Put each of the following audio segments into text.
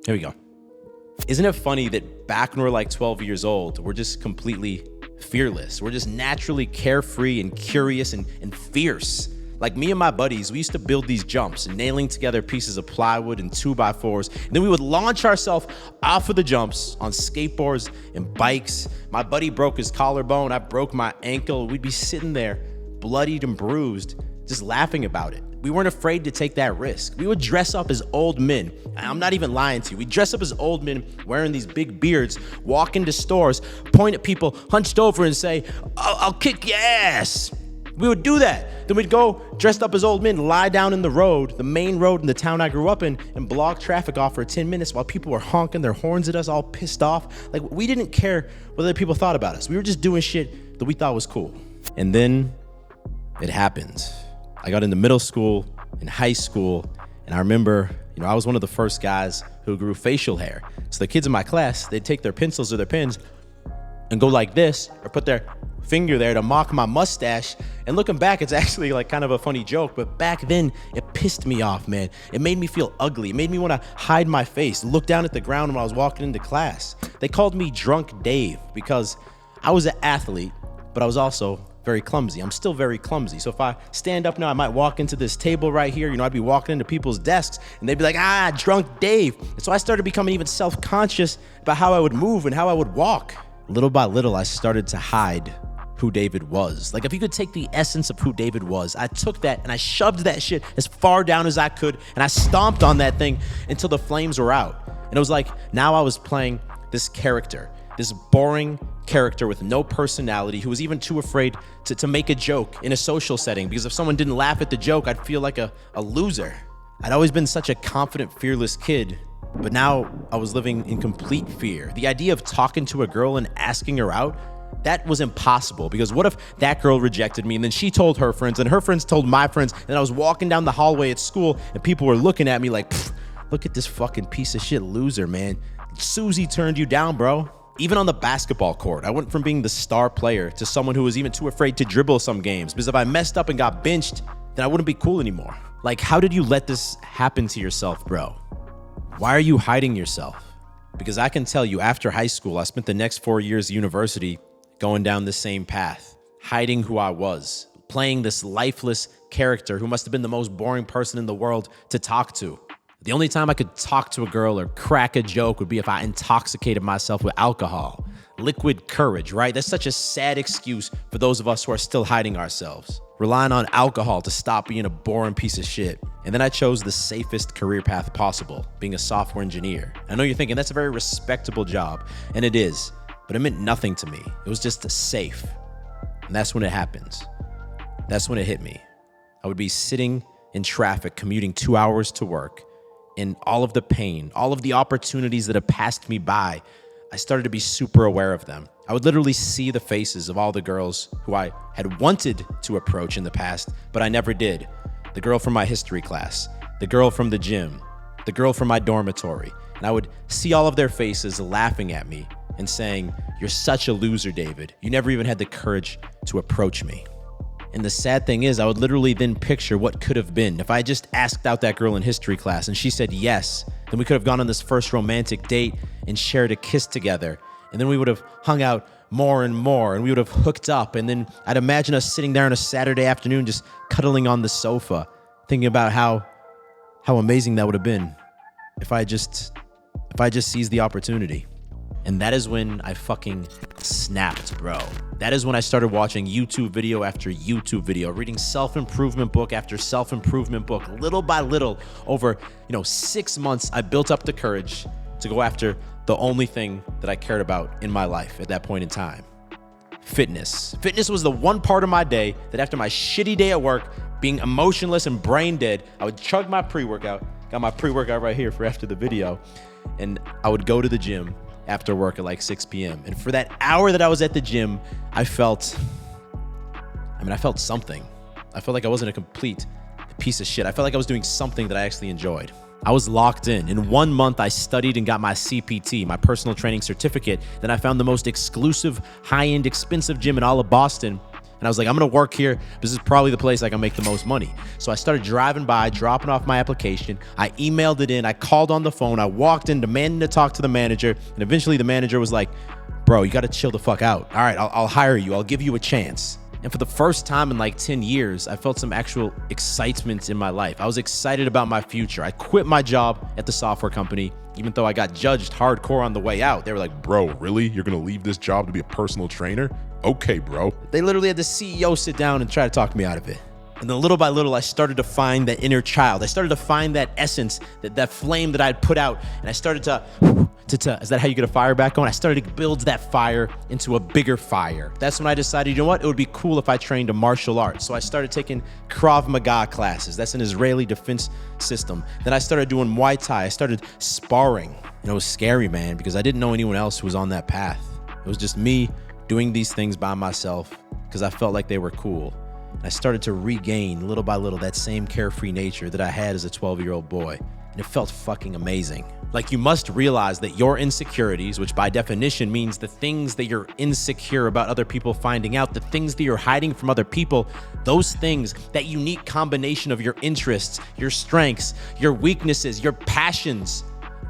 Here we go. Isn't it funny that back when we're like 12 years old, we're just completely fearless. We're just naturally carefree and curious and fierce. Like me and my buddies, we used to build these jumps, nailing together pieces of plywood and 2x4s. And then we would launch ourselves off of the jumps on skateboards and bikes. My buddy broke his collarbone. I broke my ankle. We'd be sitting there bloodied and bruised, just laughing about it. We weren't afraid to take that risk. We would dress up as old men. I'm not even lying to you. We'd dress up as old men wearing these big beards, walk into stores, point at people hunched over and say, I'll kick your ass. We would do that. Then we'd go dressed up as old men, lie down in the road, the main road in the town I grew up in, and block traffic off for 10 minutes while people were honking their horns at us, all pissed off. Like, we didn't care what other people thought about us. We were just doing shit that we thought was cool. And then it happened. I got into middle school and high school, and I remember, I was one of the first guys who grew facial hair. So the kids in my class, they'd take their pencils or their pens and go like this, or put their finger there to mock my mustache. And looking back, it's actually like kind of a funny joke, but back then it pissed me off, man. It made me feel ugly. It made me want to hide my face, look down at the ground when I was walking into class. They called me Drunk Dave because I was an athlete, but I was also very clumsy. I'm still very clumsy. So if I stand up now, I might walk into this table right here. I'd be walking into people's desks and they'd be like, Drunk Dave. And so I started becoming even self-conscious about how I would move and how I would walk. Little by little, I started to hide who David was. Like, if you could take the essence of who David was, I took that and I shoved that shit as far down as I could, and I stomped on that thing until the flames were out. And it was like, now I was playing this character, this boring character with no personality, who was even too afraid to make a joke in a social setting, because if someone didn't laugh at the joke, I'd feel like a loser. I'd always been such a confident, fearless kid, but now I was living in complete fear. The idea of talking to a girl and asking her out, that was impossible, because what if that girl rejected me and then she told her friends and her friends told my friends, and I was walking down the hallway at school and people were looking at me like, look at this fucking piece of shit loser, man. Susie turned you down, bro. Even on the basketball court, I went from being the star player to someone who was even too afraid to dribble some games, because if I messed up and got benched, then I wouldn't be cool anymore. Like, how did you let this happen to yourself, bro? Why are you hiding yourself? Because I can tell you, after high school, I spent the next 4 years of university going down the same path, hiding who I was, playing this lifeless character who must have been the most boring person in the world to talk to. The only time I could talk to a girl or crack a joke would be if I intoxicated myself with alcohol. Liquid courage, right? That's such a sad excuse for those of us who are still hiding ourselves, relying on alcohol to stop being a boring piece of shit. And then I chose the safest career path possible, being a software engineer. I know you're thinking that's a very respectable job, and it is, but it meant nothing to me. It was just safe. And that's when it happens. That's when it hit me. I would be sitting in traffic, commuting 2 hours to work, and all of the pain, all of the opportunities that have passed me by, I started to be super aware of them. I would literally see the faces of all the girls who I had wanted to approach in the past, but I never did. The girl from my history class, the girl from the gym, the girl from my dormitory. And I would see all of their faces laughing at me and saying, "You're such a loser, David. You never even had the courage to approach me." And the sad thing is, I would literally then picture what could have been. If I had just asked out that girl in history class and she said yes, then we could have gone on this first romantic date and shared a kiss together. And then we would have hung out more and more, and we would have hooked up. And then I'd imagine us sitting there on a Saturday afternoon just cuddling on the sofa, thinking about how amazing that would have been if I just seized the opportunity. And that is when I fucking snapped, bro. That is when I started watching YouTube video after YouTube video, reading self-improvement book after self-improvement book. Little by little, over 6 months, I built up the courage to go after the only thing that I cared about in my life at that point in time. Fitness. Fitness was the one part of my day that after my shitty day at work, being emotionless and brain dead, I would chug my pre-workout. Got my pre-workout right here for after the video. And I would go to the gym after work at like 6 p.m. And for that hour that I was at the gym, I felt something. I felt like I wasn't a complete piece of shit. I felt like I was doing something that I actually enjoyed. I was locked in. In 1 month, I studied and got my CPT, my personal training certificate. Then I found the most exclusive, high-end, expensive gym in all of Boston. And I was like, I'm gonna work here. This is probably the place I can make the most money. So I started driving by, dropping off my application. I emailed it in, I called on the phone, I walked in demanding to talk to the manager. And eventually the manager was like, bro, you gotta chill the fuck out. All right, I'll hire you, I'll give you a chance. And for the first time in like 10 years, I felt some actual excitement in my life. I was excited about my future. I quit my job at the software company, even though I got judged hardcore on the way out. They were like, bro, really? You're gonna leave this job to be a personal trainer? Okay, bro. They literally had the CEO sit down and try to talk me out of it. And then little by little, I started to find that inner child. I started to find that essence, that flame that I had put out. And I started to, is that how you get a fire back on? I started to build that fire into a bigger fire. That's when I decided, you know what? It would be cool if I trained a martial arts. So I started taking Krav Maga classes. That's an Israeli defense system. Then I started doing Muay Thai. I started sparring. And it was scary, man, because I didn't know anyone else who was on that path. It was just me doing these things by myself because I felt like they were cool. I started to regain little by little that same carefree nature that I had as a 12-year-old boy. And it felt fucking amazing. Like, you must realize that your insecurities, which by definition means the things that you're insecure about other people finding out, the things that you're hiding from other people, those things, that unique combination of your interests, your strengths, your weaknesses, your passions,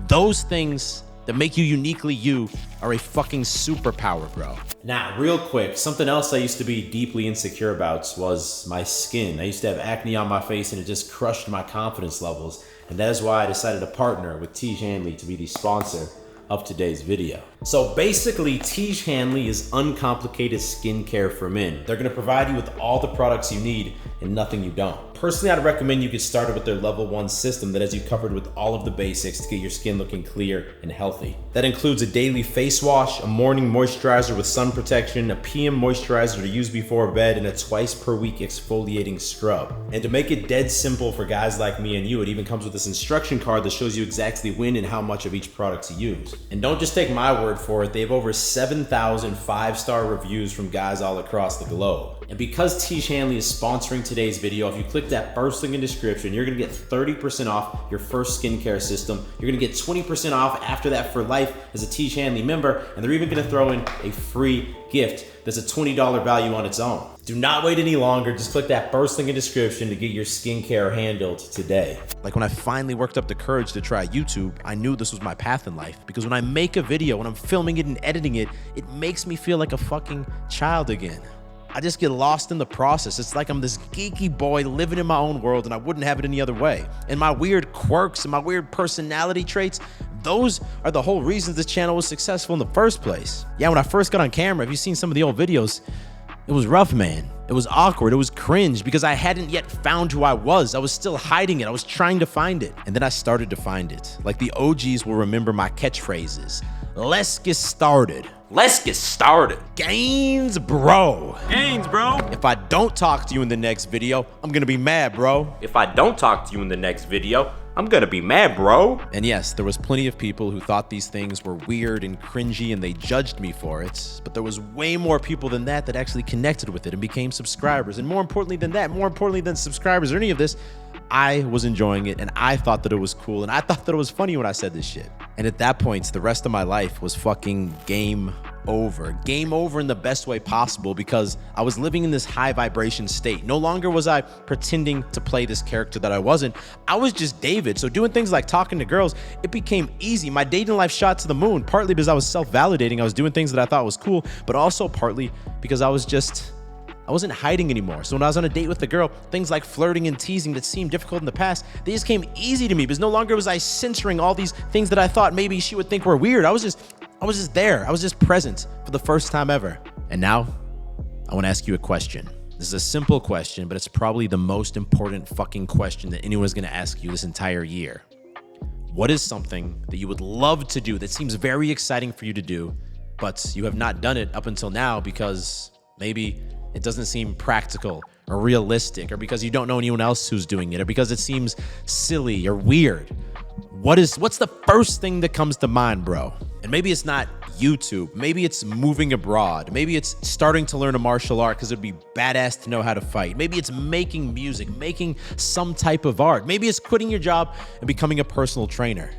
those things that make you uniquely you are a fucking superpower, bro. Now, real quick, something else I used to be deeply insecure about was my skin. I used to have acne on my face and it just crushed my confidence levels. And that is why I decided to partner with Tiege Hanley to be the sponsor of today's video. So basically, Tiege Hanley is uncomplicated skincare for men. They're gonna provide you with all the products you need and nothing you don't. Personally, I'd recommend you get started with their level 1 system that has you covered with all of the basics to get your skin looking clear and healthy. That includes a daily face wash, a morning moisturizer with sun protection, a PM moisturizer to use before bed, and a twice per week exfoliating scrub. And to make it dead simple for guys like me and you, it even comes with this instruction card that shows you exactly when and how much of each product to use. And don't just take my word for it, they have over 7,000 5-star reviews from guys all across the globe. And because Tiege Hanley is sponsoring today's video, if you click that first link in the description, you're gonna get 30% off your first skincare system. You're gonna get 20% off after that for life as a Tiege Hanley member, and they're even gonna throw in a free gift that's a $20 value on its own. Do not wait any longer, just click that first link in the description to get your skincare handled today. Like, when I finally worked up the courage to try YouTube, I knew this was my path in life, because when I make a video, when I'm filming it and editing it, it makes me feel like a fucking child again. I just get lost in the process. It's like I'm this geeky boy living in my own world and I wouldn't have it any other way. And my weird quirks and my weird personality traits, those are the whole reasons this channel was successful in the first place. Yeah, when I first got on camera, if you've seen some of the old videos, it was rough, man. It was awkward. It was cringe because I hadn't yet found who I was. I was still hiding it. I was trying to find it. And then I started to find it. Like, the OGs will remember my catchphrases. Let's get started. Let's get started. Gains, bro. Gains, bro. If I don't talk to you in the next video, I'm gonna be mad, bro. If I don't talk to you in the next video, I'm gonna be mad, bro. And yes, there was plenty of people who thought these things were weird and cringy and they judged me for it. But there was way more people than that that actually connected with it and became subscribers. And more importantly than that, more importantly than subscribers or any of this, I was enjoying it and I thought that it was cool and I thought that it was funny when I said this shit. And at that point, the rest of my life was fucking game over. Game over in the best way possible, because I was living in this high vibration state. No longer was I pretending to play this character that I wasn't. I was just David. So doing things like talking to girls, it became easy. My dating life shot to the moon, partly because I was self-validating. I was doing things that I thought was cool, but also partly because I wasn't hiding anymore. So when I was on a date with a girl, things like flirting and teasing that seemed difficult in the past, they just came easy to me, because no longer was I censoring all these things that I thought maybe she would think were weird. I was just there. I was just present for the first time ever. And now I want to ask you a question. This is a simple question, but it's probably the most important fucking question that anyone's going to ask you this entire year. What is something that you would love to do that seems very exciting for you to do, but you have not done it up until now because maybe it doesn't seem practical or realistic, or because you don't know anyone else who's doing it, or because it seems silly or weird? What's the first thing that comes to mind, bro? And maybe it's not YouTube. Maybe it's moving abroad. Maybe it's starting to learn a martial art because it'd be badass to know how to fight. Maybe it's making music, making some type of art. Maybe it's quitting your job and becoming a personal trainer.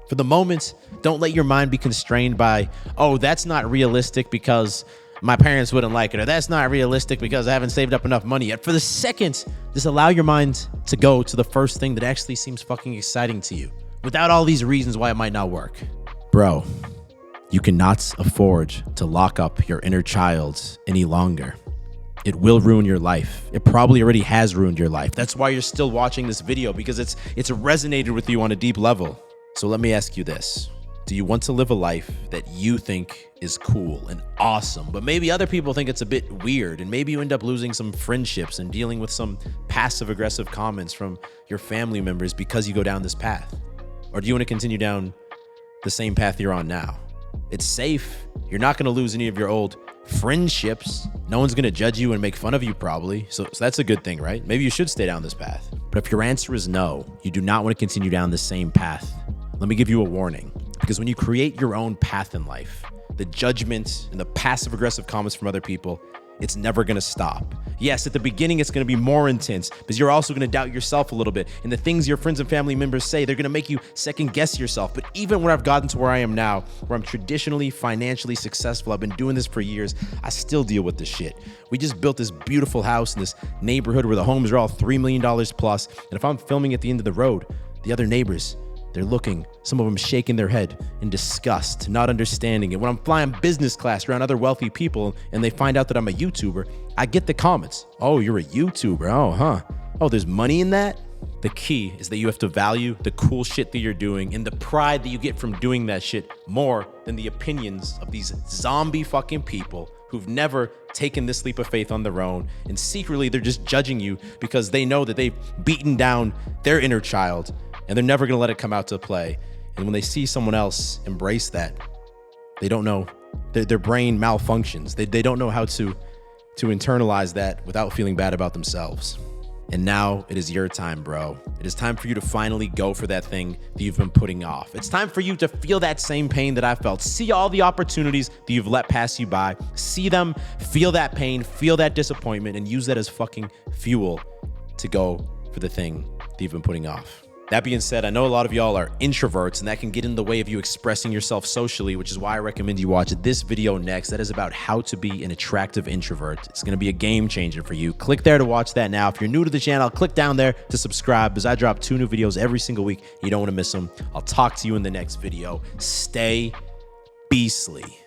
For the moment, don't let your mind be constrained by, oh, that's not realistic because my parents wouldn't like it, or that's not realistic because I haven't saved up enough money yet. For the second, just allow your mind to go to the first thing that actually seems fucking exciting to you, without all these reasons why it might not work. Bro, you cannot afford to lock up your inner child any longer. It will ruin your life. It probably already has ruined your life. That's why you're still watching this video, because it's resonated with you on a deep level. So let me ask you this. Do you want to live a life that you think is cool and awesome, but maybe other people think it's a bit weird, and maybe you end up losing some friendships and dealing with some passive-aggressive comments from your family members because you go down this path? Or do you want to continue down the same path you're on now? It's safe. You're not going to lose any of your old friendships. No one's going to judge you and make fun of you probably. So that's a good thing, right? Maybe you should stay down this path. But if your answer is no, you do not want to continue down the same path, let me give you a warning. Because when you create your own path in life, the judgment and the passive-aggressive comments from other people, it's never going to stop. Yes, at the beginning, it's going to be more intense because you're also going to doubt yourself a little bit. And the things your friends and family members say, they're going to make you second guess yourself. But even when I've gotten to where I am now, where I'm traditionally financially successful, I've been doing this for years, I still deal with this shit. We just built this beautiful house in this neighborhood where the homes are all $3 million plus. And if I'm filming at the end of the road, the other neighbors, they're looking, some of them shaking their head in disgust, not understanding it. When I'm flying business class around other wealthy people and they find out that I'm a YouTuber, I get the comments. Oh, you're a YouTuber. Oh, huh. Oh, there's money in that? The key is that you have to value the cool shit that you're doing and the pride that you get from doing that shit more than the opinions of these zombie fucking people who've never taken this leap of faith on their own. And secretly, they're just judging you because they know that they've beaten down their inner child and they're never going to let it come out to play. And when they see someone else embrace that, they don't know, their brain malfunctions. They don't know how to internalize that without feeling bad about themselves. And now it is your time, bro. It is time for you to finally go for that thing that you've been putting off. It's time for you to feel that same pain that I felt. See all the opportunities that you've let pass you by. See them, feel that pain, feel that disappointment, and use that as fucking fuel to go for the thing that you've been putting off. That being said, I know a lot of y'all are introverts and that can get in the way of you expressing yourself socially, which is why I recommend you watch this video next. That is about how to be an attractive introvert. It's going to be a game changer for you. Click there to watch that now. If you're new to the channel, click down there to subscribe because I drop 2 new videos every single week. You don't want to miss them. I'll talk to you in the next video. Stay beastly.